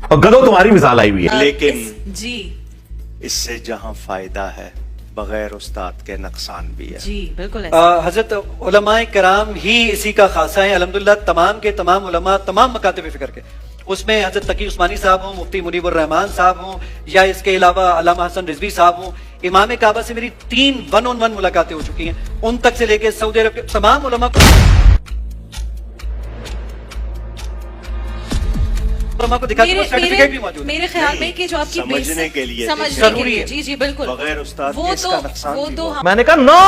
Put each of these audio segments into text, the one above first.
اور گدو تمہاری مثال آئی ہوئی ہے. لیکن جی اس سے جہاں فائدہ ہے بغیر استاد کے نقصان بھی ہے. جی بالکل ایسا. حضرت علماء کرام ہی اسی کا خاصہ ہیں الحمدللہ. تمام کے تمام علماء تمام مکاتب فکر کے، اس میں حضرت تقی عثمانی صاحب ہوں، مفتی منیب الرحمان صاحب ہوں، یا اس کے علاوہ علامہ حسن رضوی صاحب ہوں. امام کعبہ سے میری 3 1-on-1 ملاقاتیں ہو چکی ہیں، ان تک سے لے کے سعودی عرب کے تمام علماء کو دکھا کے وہ سرٹیفکیٹ بھی موجود ہے. میرے خیال میں کہ جو آپ کی سمجھنے کے لیے ضروری ہے. جی جی بالکل بغیر استاد وہ کے اس کا تو نقصان وہ بھی تو بہت. میں نے کہا نا،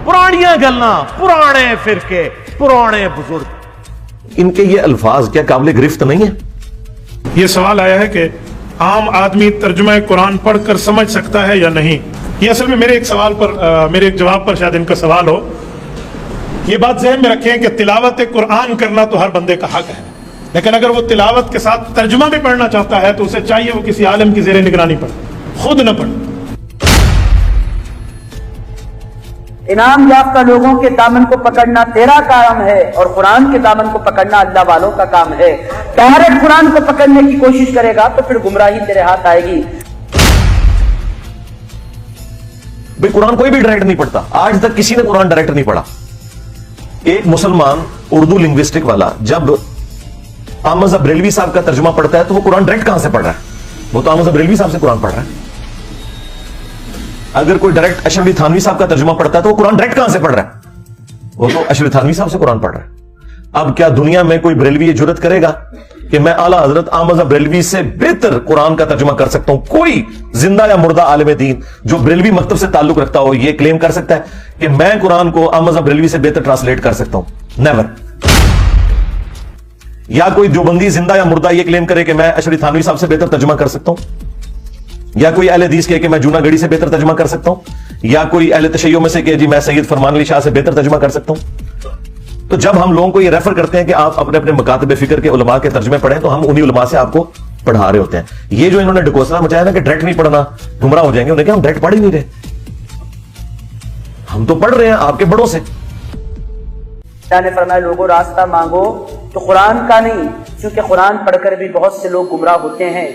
پرانیاں گلنا، پرانے فرقے، پرانے بزرگ، ان کے یہ الفاظ کیا قابل گرفت نہیں ہے؟ یہ سوال آیا ہے کہ عام آدمی ترجمہ قرآن پڑھ کر سمجھ سکتا ہے یا نہیں. یہ اصل میں میرے ایک سوال پر میرے ایک جواب پر شاید ان کا سوال ہو. یہ بات ذہن میں رکھیں کہ تلاوت قرآن کرنا تو ہر بندے کا حق ہے، لیکن اگر وہ تلاوت کے ساتھ ترجمہ بھی پڑھنا چاہتا ہے تو اسے چاہیے وہ کسی عالم کی زیر نگرانی پڑھے، خود نہ پڑھے. انعام یافتہ لوگوں کے دامن کو پکڑنا تیرا کام ہے اور قرآن کے دامن کو پکڑنا اللہ والوں کا کام ہے. ڈائریکٹ قرآن کو پکڑنے کی کوشش کرے گا تو پھر گمراہی تیرے ہاتھ آئے گی. بھئی قرآن کوئی بھی ڈائریکٹ نہیں پڑھتا. آج تک کسی نے قرآن ڈائریکٹ نہیں پڑھا. ایک مسلمان اردو لنگوسٹک والا جب احمد بریلوی صاحب کا ترجمہ پڑھتا ہے تو وہ قرآن ڈائریکٹ کہاں سے پڑھ رہا ہے؟ وہ تو احمد بریلوی صاحب سے قرآن پڑھ رہا ہے. اگر کوئی ڈائریکٹ اشرف علی تھانوی صاحب کا ترجمہ پڑھتا ہے تو وہ قرآن ڈائریکٹ کہاں سے پڑھ رہا ہے؟ وہ تو اشرف علی تھانوی صاحب سے قرآن پڑھ رہا ہے. اب کیا دنیا میں کوئی بریلوی یہ جرت کرے گا کہ میں اعلیٰ حضرت احمد بریلوی سے بہتر قرآن کا ترجمہ کر سکتا ہوں؟ کوئی زندہ یا مردہ عالم دین جو بریلوی مکتب سے تعلق رکھتا ہو یہ کلیم کر سکتا ہے کہ میں قرآن کو احمد بریلوی سے بہتر ٹرانسلیٹ کر سکتا ہوں؟ نیور. یا کوئی دیوبندی زندہ یا مردہ یہ کلیم کرے کہ میں اشرف علی تھانوی صاحب سے بہتر ترجمہ کر سکتا ہوں؟ یا کوئی اہل حدیث کہے کہ میں جونا گڑھی سے بہتر ترجمہ کر سکتا ہوں؟ یا کوئی اہل تشیع میں سے کہ جی میں سید فرمان علی شاہ سے بہتر ترجمہ کر سکتا ہوں؟ تو جب ہم لوگوں کو یہ ریفر کرتے ہیں کہ آپ اپنے اپنے مکاتب فکر کے علماء کے ترجمے پڑھیں تو ہم انہی علماء سے آپ کو پڑھا رہے ہوتے ہیں. یہ جو انہوں نے ڈکوسلا مچایا نا کہ ڈائریکٹ نہیں پڑھنا گمراہ ہو جائیں گے، انہیں کہ ہم ڈائریکٹ پڑھ ہی نہیں رہے، ہم تو پڑھ رہے ہیں آپ کے بڑوں سے. اللہ نے فرمایا لوگوں راستہ مانگو تو قرآن کا نہیں، کیونکہ قرآن پڑھ کر بھی بہت سے لوگ گمراہ ہوتے ہیں.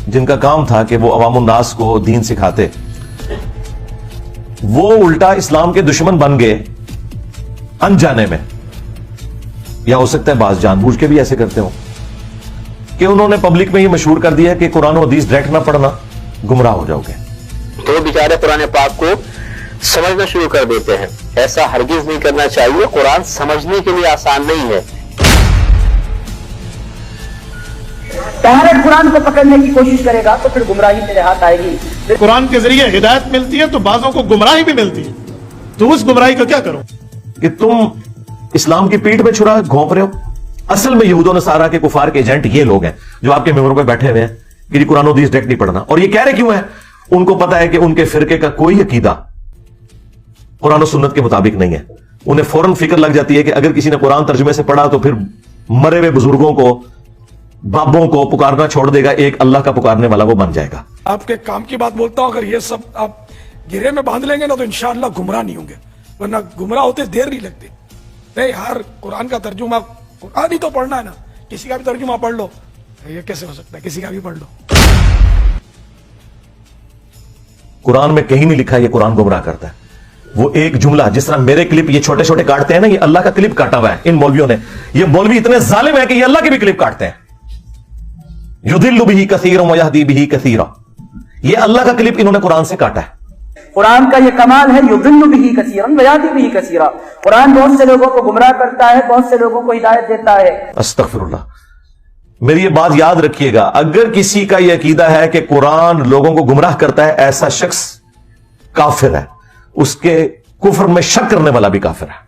جن کا کام تھا کہ وہ عوام الناس کو دین سکھاتے، وہ الٹا اسلام کے دشمن بن گئے انجانے میں، یا ہو سکتا ہے بعض جان بوجھ کے بھی ایسے کرتے ہوں کہ انہوں نے پبلک میں یہ مشہور کر دیا کہ قرآن و حدیث ڈائریکٹ نہ پڑھنا گمراہ ہو جاؤ گے. تو بیچارے قرآن پاک کو سمجھنا شروع کر دیتے ہیں. ایسا ہرگز نہیں کرنا چاہیے. قرآن سمجھنے کے لیے آسان نہیں ہے. ڈائریکٹ قرآن کو پکڑنے کی کوشش کرے گا تو پھر گمراہی تیرے ہاتھ آئے گی. قرآن کے ذریعے ہدایت ملتی ہے تو بعضوں کو گمراہی بھی ملتی ہے. تو اس گمراہی کا کیا کرو کہ تم اسلام کی پیٹھ میں چھرا گھونپ رہے ہو. اصل میں یہود و نصارہ کے کفار کے ایجنٹ یہ لوگ ہیں جو آپ کے ممبروں پہ بیٹھے ہوئے ہیں کہ جی قرآن و حدیث ڈائریکٹ نہیں پڑھنا. اور یہ کہہ رہے کیوں ہیں؟ ان کو پتا ہے کہ ان کے فرقے کا کوئی عقیدہ قرآن و سنت کے مطابق نہیں ہے. انہیں فوراً فکر لگ جاتی ہے کہ اگر کسی نے قرآن ترجمے سے پڑھا تو پھر مرے ہوئے بزرگوں کو، بابوں کو پکارنا چھوڑ دے گا، ایک اللہ کا پکارنے والا وہ بن جائے گا. آپ کے کام کی بات بولتا ہوں، اگر یہ سب آپ گرے میں باندھ لیں گے نا تو انشاءاللہ گمراہ نہیں ہوں گے، ورنہ گمراہ ہوتے دیر نہیں لگتی. نہیں، ہر قرآن کا ترجمہ قرآن ہی تو پڑھنا ہے نا، کسی کا بھی ترجمہ پڑھ لو. یہ کیسے ہو سکتا ہے؟ کسی کا بھی پڑھ لو. قرآن میں کہیں نہیں لکھا یہ قرآن گمراہ کرتا ہے. وہ ایک جملہ، جس طرح میرے کلپ یہ چھوٹے چھوٹے کاٹتے ہیں نا، یہ اللہ کا کلپ کاٹا ہوا ہے ان مولویوں نے. یہ مولوی اتنے ظالم ہے کہ یہ اللہ کے بھی کلپ کاٹتے ہیں. یضل بہ کثیرا ویہدی بہ کثیرا، یہ اللہ کا کلپ انہوں نے قرآن سے کاٹا ہے. قرآن کا یہ کمال ہے، یضل بہ کثیرا ویہدی بہ کثیرا. قرآن بہت سے لوگوں کو گمراہ کرتا ہے، بہت سے لوگوں کو ہدایت دیتا ہے. استغفر اللہ. میری یہ بات یاد رکھیے گا، اگر کسی کا یہ عقیدہ ہے کہ قرآن لوگوں کو گمراہ کرتا ہے، ایسا شخص کافر ہے. اس کے کفر میں شک کرنے والا بھی کافر ہے.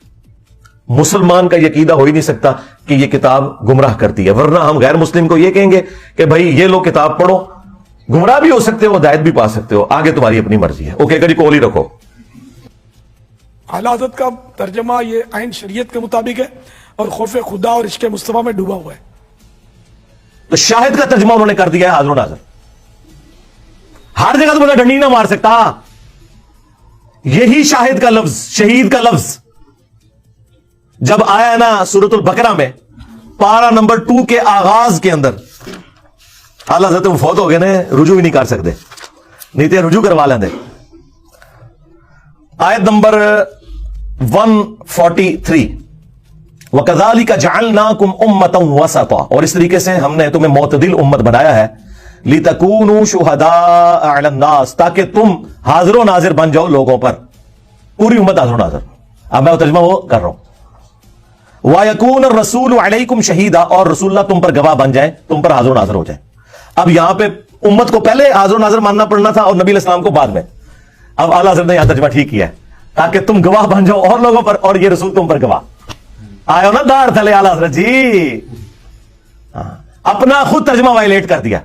مسلمان کا یہ عقیدہ ہو ہی نہیں سکتا کہ یہ کتاب گمراہ کرتی ہے، ورنہ ہم غیر مسلم کو یہ کہیں گے کہ بھائی یہ لو کتاب پڑھو، گمراہ بھی ہو سکتے ہو، ہدایت بھی پا سکتے ہو، آگے تمہاری اپنی مرضی ہے. اوکے کری کول ہی رکھو. اعلیٰ حضرت کا ترجمہ یہ عین شریعت کے مطابق ہے اور خوف خدا اور عشق مصطفیٰ میں ڈوبا ہوا ہے. تو شاہد کا ترجمہ انہوں نے کر دیا ہے حاضر و ناظر. ہر جگہ تو بندہ ڈنڈی نہ مار سکتا. یہی شاہد کا لفظ، شہید کا لفظ جب آیا نا سورۃ البقرہ میں پارہ نمبر 2 کے آغاز کے اندر اعلی حضرت فوت ہو گئے نا, رجوع ہی نہیں کر سکتے, نہیں تو رجوع کروا لیں. آیت نمبر 143 وَكَذَلِكَ جَعَلْنَاكُمْ أُمَّةً وَسَطًا, اور اس طریقے سے ہم نے تمہیں معتدل امت بنایا ہے, لِتَكُونُوا شُهَدَاءَ عَلَى النَّاسِ, تاکہ تم حاضر و ناظر بن جاؤ لوگوں پر, پوری امت حاضر و ناظر. اب میں وہ ترجمہ وہ کر رہا ہوں. وَيَكُونَ الرَّسُولُ عَلَيْكُمْ شَهِيدًا, اور رسول اللہ تم پر گواہ بن جائیں, تم پر حاضر و ناظر ہو جائیں. اب یہاں پہ امت کو پہلے حاضر و ناظر ماننا پڑنا تھا اور نبی علیہ السلام کو بعد میں. اب اعلیٰ حضرت نے یہاں ترجمہ ٹھیک کیا ہے, تاکہ تم گواہ بن جاؤ اور لوگوں پر, اور یہ رسول تم پر گواہ. آئے ہو نا دار تھلے اعلیٰ حضرت جی, اپنا خود ترجمہ وائلیٹ کر دیا.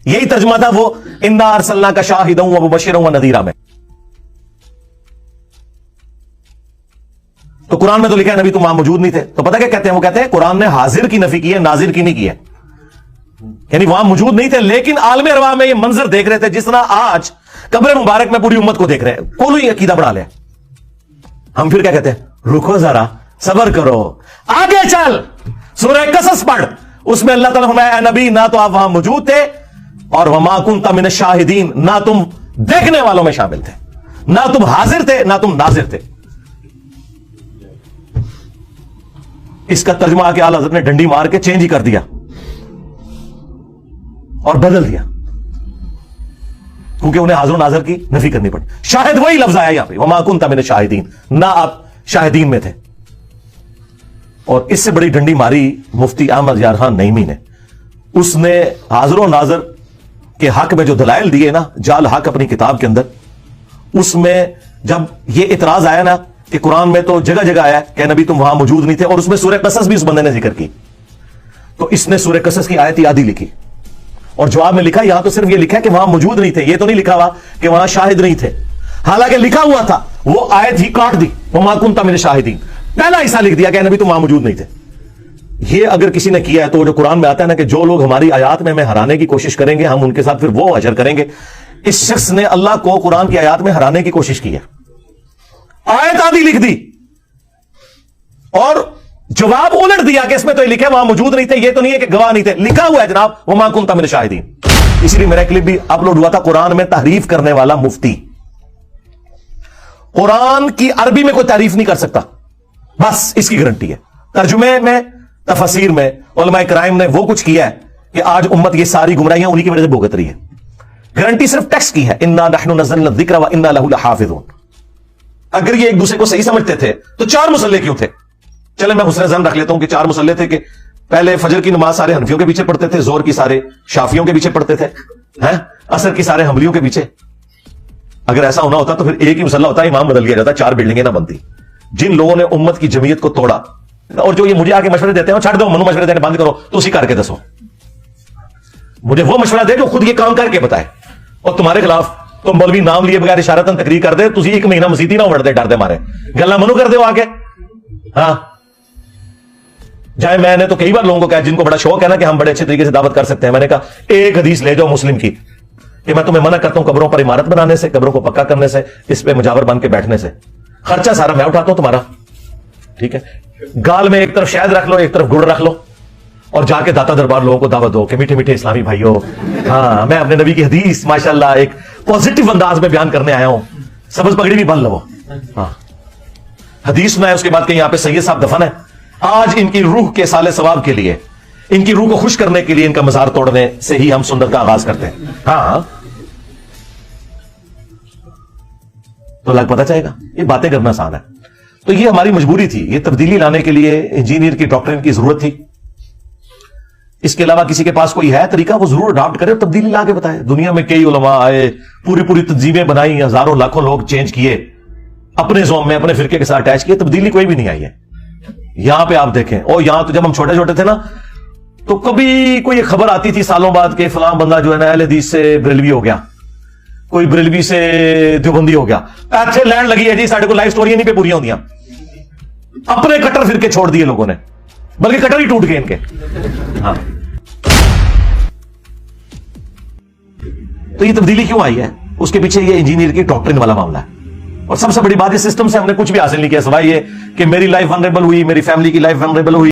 یہی ترجمہ تھا وہ اِنَّا أَرْسَلْنَاكَ شَاهِدًا وَمُبَشِّرًا وَنَذِيرًا میں. تو قرآن میں تو لکھا ہے نبی تم وہاں موجود نہیں تھے, تو پتہ کیا کہتے ہیں, وہ کہتے ہیں قرآن نے حاضر کی نفی کی ہے, ناظر کی نہیں کی ہے. یعنی وہاں موجود نہیں تھے لیکن عالم ارواح میں یہ منظر دیکھ رہے تھے, جس طرح آج قبر مبارک میں پوری امت کو دیکھ رہے ہیں. کوئی عقیدہ بنا لے. ہم پھر کیا کہتے ہیں, رکو ذرا, صبر کرو, آگے چل, سورہ قصص پڑھ, اس میں اللہ تعالیٰ فرمایا اے نبی نہ تو آپ وہاں موجود تھے, اور وما کنت من الشاہدین, نہ تم دیکھنے والوں میں شامل تھے, نہ تم حاضر تھے نہ تم ناظر تھے. اس کا ترجمہ آ کے اعلیٰ حضرت نے ڈنڈی مار کے چینج ہی کر دیا اور بدل دیا, کیونکہ انہیں حاضر و ناظر کی نفی کرنی پڑی. شاہد وہی لفظ آیا یہاں پہ, وما کنت من الشاہدین, نہ آپ شاہدین میں تھے. اور اس سے بڑی ڈنڈی ماری مفتی احمد یار خان نعیمی نے. اس نے حاضر و ناظر کے حق میں جو دلائل دیے نا, جال حق اپنی کتاب کے اندر, اس میں جب یہ اعتراض آیا نا کہ قرآن میں تو جگہ جگہ آیا کہ نبی تم وہاں موجود نہیں تھے, اور اس میں سورہ قصص بھی اس بندے نے ذکر کی, تو اس نے سورہ قصص کی آیت آدھی لکھی, اور جواب میں لکھا یہاں تو صرف یہ لکھا ہے کہ وہاں موجود نہیں تھے, یہ تو نہیں لکھا ہوا کہ وہاں شاہد نہیں تھے. حالانکہ لکھا ہوا تھا, وہ آیت ہی کاٹ دی, وما کنت من الشاہدین, پہلا حصہ لکھ دیا کہ نبی تم وہاں موجود نہیں تھے. یہ اگر کسی نے کیا ہے تو جو قرآن میں آتا ہے نا کہ جو لوگ ہماری آیات میں ہمیں ہرانے کی کوشش کریں گے ہم ان کے ساتھ پھر وہ حشر کریں گے, اس شخص نے اللہ کو قرآن کی آیات میں ہرانے کی کوشش کی ہے. آیت آدھی لکھ دی اور جواب الٹ دیا کہ اس میں تو یہ لکھا ہے وہاں موجود نہیں تھے, یہ تو نہیں ہے کہ گواہ نہیں تھے, لکھا ہوا ہے جناب وما کنت من الشاہدین. اسی لیے میرا کلپ بھی اپلوڈ ہوا تھا, قرآن میں تحریف کرنے والا مفتی. قرآن کی عربی میں کوئی تعریف نہیں کر سکتا, بس اس کی گارنٹی ہے. ترجمے میں, تفسیر میں علماء کرام نے وہ کچھ کیا ہے کہ آج امت یہ ساری گمراہیاں انہی کی وجہ سے بھگت رہی ہے. گارنٹی صرف ٹیکسٹ کی ہے, انا نحن نزلنا الذکر وانا لہ لحافظون. اگر یہ ایک دوسرے کو صحیح سمجھتے تھے تو 4 مسلح کیوں تھے؟ چلے میں حسن زن رکھ لیتا ہوں کہ 4 مسلح تھے کہ پہلے فجر کی نماز سارے حنفیوں کے پیچھے پڑھتے تھے, زور کی سارے شافیوں کے پیچھے پڑھتے تھے, عصر کی سارے حنبلیوں کے پیچھے. اگر ایسا ہونا ہوتا تو پھر ایک ہی مسلح ہوتا, امام بدل گیا جاتا, 4 بلڈنگیں نہ بنتی. جن لوگوں نے امت کی جمعیت کو توڑا, اور جو یہ مجھے آ کے مشورے دیتے ہیں, چھڑ دو منو مشورے دینے بند کرو, تو اسی کر کے دسو. مجھے وہ مشورہ دے جو خود یہ کام کر کے بتائے, اور تمہارے خلاف تم مولوی نام لیے بغیر اشارتاً تقریر کر دے, تسی 1 مہینہ مسیتی نہ اڑ دے ڈر دے مارے, گلا منو کر دے ہو آ کے. ہاں جائے, میں نے تو کئی بار لوگوں کو کہا جن کو بڑا شوق ہے نا کہ ہم بڑے اچھے طریقے سے دعوت کر سکتے ہیں, میں نے کہا ایک حدیث لے جاؤ مسلم کی کہ میں تمہیں منع کرتا ہوں قبروں پر عمارت بنانے سے, قبروں کو پکا کرنے سے, اس پہ مجاور بن کے بیٹھنے سے. خرچہ سارا میں اٹھاتا ہوں تمہارا, ٹھیک ہے. گال میں ایک طرف شہد رکھ لو, ایک طرف گڑ رکھ لو, اور جا کے داتا دربار لوگوں کو دعوت دو کہ میٹھے میٹھے اسلامی بھائیو, ہاں میں اپنے نبی کی حدیث ماشاءاللہ ایک پازیٹیو انداز میں بیان کرنے آیا ہوں, سبز پگڑی بھی بن لو. ہاں حدیث سنا ہے, اس کے بعد کہ یہاں پہ سید صاحب دفن ہے, آج ان کی روح کے سال ثواب کے لیے, ان کی روح کو خوش کرنے کے لیے ان کا مزار توڑنے سے ہی ہم سنت کا آغاز کرتے ہیں. ہاں تو لگ پتہ چاہے گا, یہ باتیں کرنا آسان ہے. تو یہ ہماری مجبوری تھی, یہ تبدیلی لانے کے لیے انجینئر کی ڈاکٹرین کی ضرورت تھی. اس کے علاوہ کسی کے پاس کوئی ہے طریقہ وہ ضرور اڈاپٹ کرے اور تبدیلی لا کے بتائے. دنیا میں کئی علماء آئے, پوری تنظیمیں بنائی, ہزاروں لاکھوں لوگ چینج کیے, اپنے زوم میں اپنے فرقے کے ساتھ اٹیچ کیے, تبدیلی کوئی بھی نہیں آئی ہے. یہاں پہ آپ دیکھیں, اور یہاں تو جب ہم چھوٹے چھوٹے تھے نا تو کبھی کوئی خبر آتی تھی سالوں بعد کہ فلاں بندہ جو ہے نا اہل حدیث سے بریلوی ہو گیا, کوئی بریلوی سے دیوبندی ہو گیا, ایسے لینڈ لگی ہے جی ساڑھے کو لائف سٹوریاں نہیں پہ پوری ہوندیاں. اپنے کٹر فرقے چھوڑ دیے لوگوں نے, بلکہ کٹر ہی ٹوٹ گئے ان کے. ہاں تو یہ تبدیلی کیوں آئی ہے, اس کے پیچھے یہ انجینئر کی ڈاکٹرین والا معاملہ ہے. اور سب سے بڑی بات اس سسٹم سے ہم نے کچھ بھی حاصل نہیں کیا سوائے یہ کہ میری لائف ونریبل ہوئی, میری فیملی کی لائف ونریبل ہوئی.